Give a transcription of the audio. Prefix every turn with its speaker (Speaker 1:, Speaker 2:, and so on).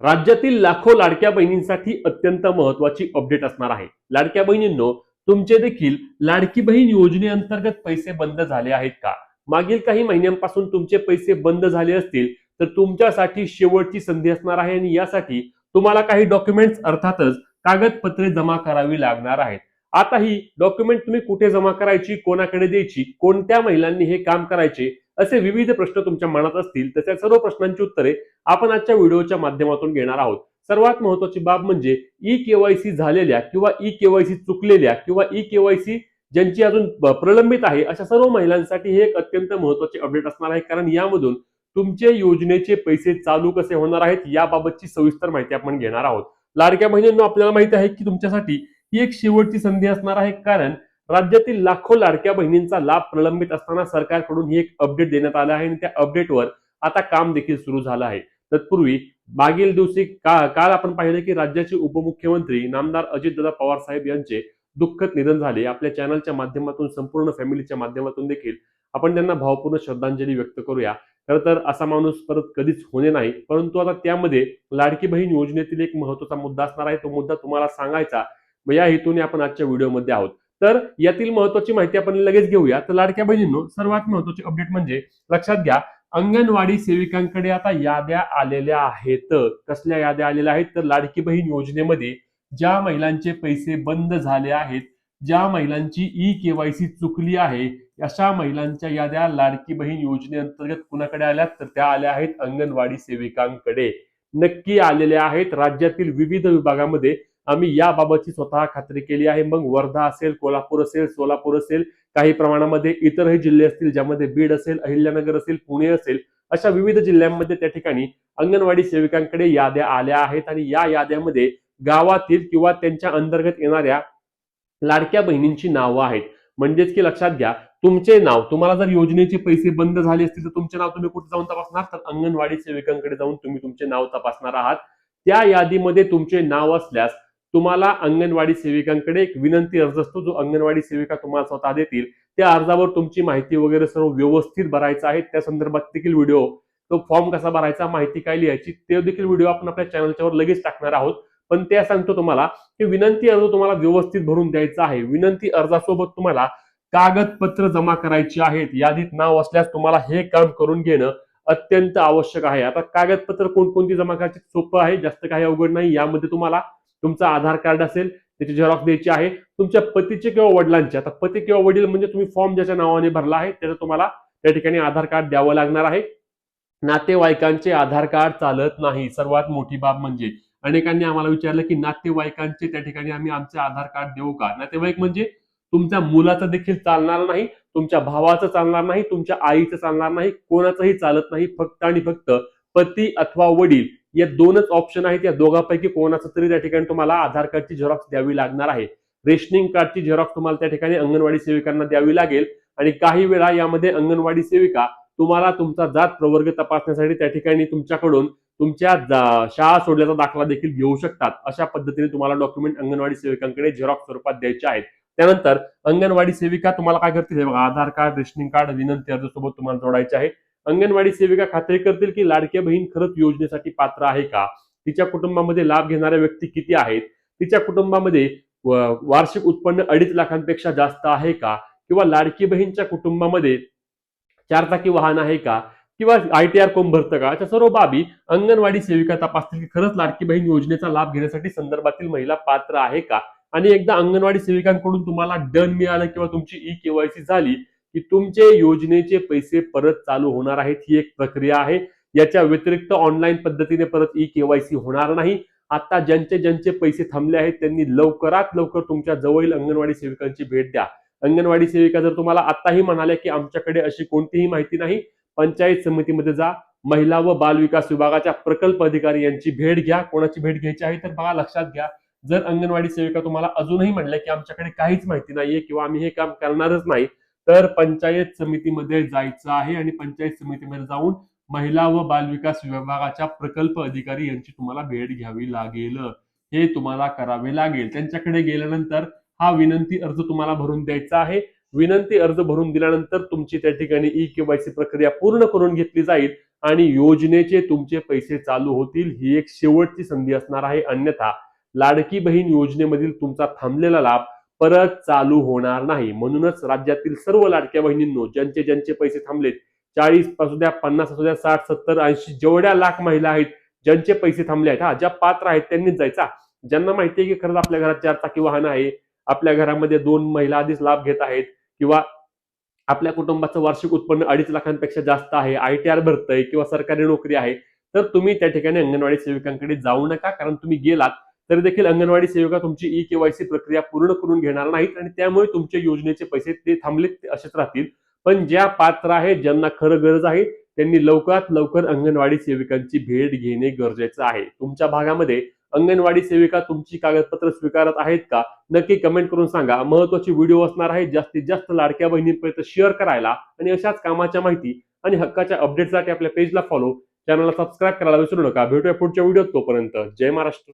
Speaker 1: राज्यातील लाखो लाडक्या बहिणींसाठी अत्यंत महत्त्वाची अपडेट असणार आहे। लाडक्या बहिणींनो, तुमचे देखील लाडकी बहीण योजनेअंतर्गत पैसे बंद झाले आहेत का? मागील काही महिन्यांपासून तुमचे पैसे बंद झाले असतील तर तुमच्यासाठी शेवटची संधी असणार आहे आणि यासाठी तुम्हाला काही डॉक्युमेंट्स अर्थातच कागदपत्रे जमा करावी लागणार आहेत। आता ही डॉक्युमेंट तुम्ही कुठे जमा करायची, कोणाकडे द्यायची, कोणत्या महिलांनी हे काम करायचे, असे विविध प्रश्न तुमच्या मनात असतील तर त्या सर्व प्रश्नांची उत्तरे आपण आजच्या व्हिडिओच्या माध्यमातून घेणार आहोत। सर्वात महत्त्वाची बाब म्हणजे ई केवायसी झालेल्या किंवा ई केवायसी चुकलेल्या किंवा ई केवायसी ज्यांची अजून प्रलंबित आहे अशा सर्व महिलांसाठी हे एक अत्यंत महत्त्वाचे अपडेट असणार आहे, कारण यामधून तुमचे योजनेचे पैसे चालू कसे होणार आहेत याबाबतची सविस्तर माहिती आपण घेणार आहोत। लाडक्या बहिणींनो, आपल्याला माहिती आहे की तुमच्यासाठी ही एक शेवटची संधी असणार आहे, कारण राज्यातील लाखो लाडक्या बहिणींचा लाभ प्रलंबित असताना सरकारकडून ही एक अपडेट देण्यात आला आहे आणि त्या अपडेटवर आता काम देखील सुरू झालं आहे। तत्पूर्वी मागील दिवशी काल आपण पाहिलं की राज्याचे उपमुख्यमंत्री नामदार अजितदादा पवार साहेब यांचे दुःखद निधन झाले। आपल्या चॅनलच्या माध्यमातून संपूर्ण फॅमिलीच्या माध्यमातून देखील आपण त्यांना भावपूर्ण श्रद्धांजली व्यक्त करूया। खरं तर असा माणूस परत कधीच होणे नाही, परंतु आता त्यामध्ये लाडकी बहीण योजनेतील एक महत्त्वाचा मुद्दा असणार आहे। तो मुद्दा तुम्हाला सांगायचा या हेतूने आपण आजच्या व्हिडिओमध्ये आहोत। तर यातील महत्त्वाची माहिती आपण लगेच घेऊया। तर लाडक्या बहिणींनो, सर्वात महत्त्वाची अपडेट म्हणजे लक्षात घ्या, अंगणवाडी सेविकांकडे आता याद्या आलेल्या आहेत। कसल्या याद्या आलेल्या आहेत? तर लाडकी बहीण योजनेमध्ये ज्या महिलांचे पैसे बंद झाले आहेत, ज्या महिलांची ई केवायसी चुकली आहे, अशा महिलांच्या याद्या लाडकी बहीण योजनेअंतर्गत कुणाकडे आल्यात? तर त्या आल्या आहेत अंगणवाडी सेविकांकडे। नक्की आलेल्या आहेत। राज्यातील विविध विभागामध्ये आम्ही याबाबतची स्वतः खात्री केली आहे। मग वर्धा असेल, कोल्हापूर असेल, सोलापूर असेल, काही प्रमाणामध्ये इतरही जिल्हे असतील ज्यामध्ये बीड असेल, अहिल्यानगर असेल, पुणे असेल, अशा विविध जिल्ह्यांमध्ये त्या ठिकाणी अंगणवाडी सेविकांकडे याद्या आल्या आहेत आणि या याद्यामध्ये गावातील किंवा त्यांच्या अंतर्गत येणाऱ्या लाडक्या बहिणींची नावं आहेत। म्हणजेच की लक्षात घ्या, तुमचे नाव, तुम्हाला जर योजनेचे पैसे बंद झाले असतील तर तुमचे नाव तुम्ही कुठे जाऊन तपासणार? तर अंगणवाडी सेविकांकडे जाऊन तुम्ही तुमचे नाव तपासणार आहात। त्या यादीमध्ये तुमचे नाव असल्यास तुम्हाला अंगणवाडी सेविकांकडे एक विनंती अर्ज असतो, जो अंगणवाडी सेविका तुम्हाला स्वतः देतील। त्या अर्जावर तुमची माहिती वगैरे सर्व व्यवस्थित भरायचं आहे। त्या संदर्भात देखील व्हिडिओ, तो फॉर्म कसा भरायचा, माहिती काय लिहायची, ते देखील व्हिडिओ आपण आपल्या चॅनलच्यावर लगेच टाकणार आहोत। पण त्या सांगतो तुम्हाला की विनंती अर्ज तुम्हाला व्यवस्थित भरून द्यायचा आहे। विनंती अर्जासोबत तुम्हाला कागदपत्र जमा करायची आहेत। यादीत नाव असल्यास तुम्हाला हे काम करून घेणं अत्यंत आवश्यक आहे। आता कागदपत्र कोणकोणती जमा करायची? सोपं आहे, जास्त काही अवघड नाही। यामध्ये तुम्हाला तुमचा आधार कार्ड असेल त्याची झेरॉक्स द्यायची आहे, तुमच्या पतीचे किंवा वडिलांचे, आता पती किंवा वडील म्हणजे तुम्ही फॉर्म ज्याच्या नावाने भरला आहे त्याचं तुम्हाला त्या ठिकाणी आधार कार्ड द्यावं लागणार आहे। नातेवाईकांचे आधार कार्ड चालत नाही। सर्वात मोठी बाब म्हणजे अनेकांनी आम्हाला विचारलं की नातेवाईकांचे त्या ठिकाणी आम्ही आमचे आधार कार्ड देऊ का? नातेवाईक म्हणजे तुमच्या मुलाचं देखील चालणार नाही, तुमच्या भावाचं चालणार नाही, तुमच्या आईचं चालणार नाही, कोणाचंही चालत नाही। फक्त आणि फक्त पती अथवा वडील या दोनच ऑप्शन आहेत। या दोघांपैकी कोणाचं तरी त्या ठिकाणी तुम्हाला आधार कार्डची झेरॉक्स द्यावी लागणार आहे। रेशनिंग कार्डची झेरॉक्स तुम्हाला त्या ठिकाणी अंगणवाडी सेविकांना द्यावी लागेल आणि काही वेळा यामध्ये अंगणवाडी सेविका तुम्हाला तुमचा जात प्रवर्ग तपासण्यासाठी त्या ठिकाणी तुमच्याकडून तुमच्या शाळा सोडल्याचा दाखला देखील घेऊ शकतात। अशा पद्धतीने तुम्हाला डॉक्युमेंट अंगणवाडी सेविकांकडे झेरॉक्स स्वरूपात द्यायचे आहेत। त्यानंतर अंगणवाडी सेविका तुम्हाला काय करतील? आधार कार्ड, रेशनिंग कार्ड, विनंती अर्ज सोबत तुम्हाला जोडायचे आहे। अंगणवाडी सेविका खात्री करतील की लाडक्या बहीण खरंच योजनेसाठी पात्र आहे का, तिच्या कुटुंबामध्ये लाभ घेणाऱ्या व्यक्ती किती आहेत, तिच्या कुटुंबामध्ये वार्षिक उत्पन्न 2.5 लाखांपेक्षा जास्त आहे का, किंवा लाडकी बहीणच्या कुटुंबामध्ये 4 चाकी वाहन आहे का, किंवा ITR कोण भरतं का, अशा सर्व बाबी अंगणवाडी सेविका तपासतील की खरंच लाडकी बहीण योजनेचा लाभ घेण्यासाठी संदर्भातील महिला पात्र आहे का। आणि एकदा अंगणवाडी सेविकांकडून तुम्हाला डन मिळालं किंवा तुमची ई केवायसी झाली की तुमचे योजनेचे पैसे परत चालू होणार आहेत। ही एक प्रक्रिया आहे। याच्या व्यतिरिक्त ऑनलाईन पद्धतीने परत ई केवायसी होणार नाही। आता ज्यांचे पैसे थांबले आहेत त्यांनी लवकरात लवकर तुमच्या जवळील अंगणवाडी सेविकांची भेट द्या। अंगणवाडी सेविका जर तुम्हाला आताही म्हणाल्या की आमच्याकडे अशी कोणतीही माहिती नाही, पंचायत समितीमध्ये जा, महिला व बाल विकास विभागाच्या प्रकल्प अधिकारी यांची भेट घ्या। कोणाची भेट घ्यायची आहे? तर बघा, लक्षात घ्या, जर अंगणवाडी सेविका तुम्हाला अजूनही म्हणल्या की आमच्याकडे काहीच माहिती नाहीये किंवा आम्ही हे काम करणारच नाही, तर पंचायत समितीमध्ये जायचं आहे आणि पंचायत समितीमध्ये जाऊन महिला व बाल विकास विभागाच्या प्रकल्प अधिकारी यांची तुम्हाला भेट घ्यावी लागेल। हे तुम्हाला करावे लागेल। त्यांच्याकडे गेल्यानंतर हा विनंती अर्ज तुम्हाला भरून द्यायचा आहे। विनंती अर्ज भरून दिल्यानंतर तुमची त्या ठिकाणी ई केवायसी प्रक्रिया पूर्ण करून घेतली जाईल आणि योजनेचे तुमचे पैसे चालू होतील. ही एक शेवटची संधी असणार आहे. अन्यथा लाडकी बहीण योजनेमधील तुमचा थांबलेला लाभ परत चालू होणार नाही. म्हणूनच राज्यातील सर्व लाडक्या बहिणींनो, ज्यांचे ज्यांचे पैसे थांबलेत, 40 असू द्या, 50 असू द्या, 60, 70, 80 जेवढ्या लाख महिला आहेत ज्यांचे पैसे थांबले आहेत, ज्या पात्र आहेत त्यांनीच जायचा. ज्यांना माहिती आहे की खरंच आपल्या घरात 4 चाकी वाहन आहे, आपल्या घरामध्ये 2 महिला आधीच लाभ घेत आहेत, किंवा आपल्या कुटुंबाचं वार्षिक उत्पन्न 2.5 लाखांपेक्षा जास्त आहे, ITR भरतंय किंवा सरकारी नोकरी आहे, तर तुम्ही त्या ठिकाणी अंगणवाडी सेविकांकडे जाऊ नका. कारण तुम्ही गेलात तरी देखील अंगणवाडी सेविका तुमची ई-KYC प्रक्रिया पूर्ण करून घेणार नाहीत आणि त्यामुळे तुमचे योजनेचे पैसे ते थांबलेत ते असेच राहतील. पण ज्या पात्र आहेत, ज्यांना खरं गरज आहे, त्यांनी लवकरात लवकर अंगणवाडी सेविकांची भेट घेणे गरजेचं आहे. तुमच्या भागामध्ये अंगणवाडी सेविका तुमची कागदपत्र स्वीकारत आहेत का? नक्की कमेंट करून सांगा. महत्त्वाची व्हिडिओ असणार आहे. जास्तीत जास्त लाडक्या बहिणींपर्यंत शेअर करायला आणि अशाच कामाच्या माहिती आणि हक्काच्या अपडेटसाठी आपल्या पेजला फॉलो, चॅनलला सबस्क्राईब करायला विसरू नका. भेटूया पुढच्या व्हिडिओत. तोपर्यंत जय महाराष्ट्र.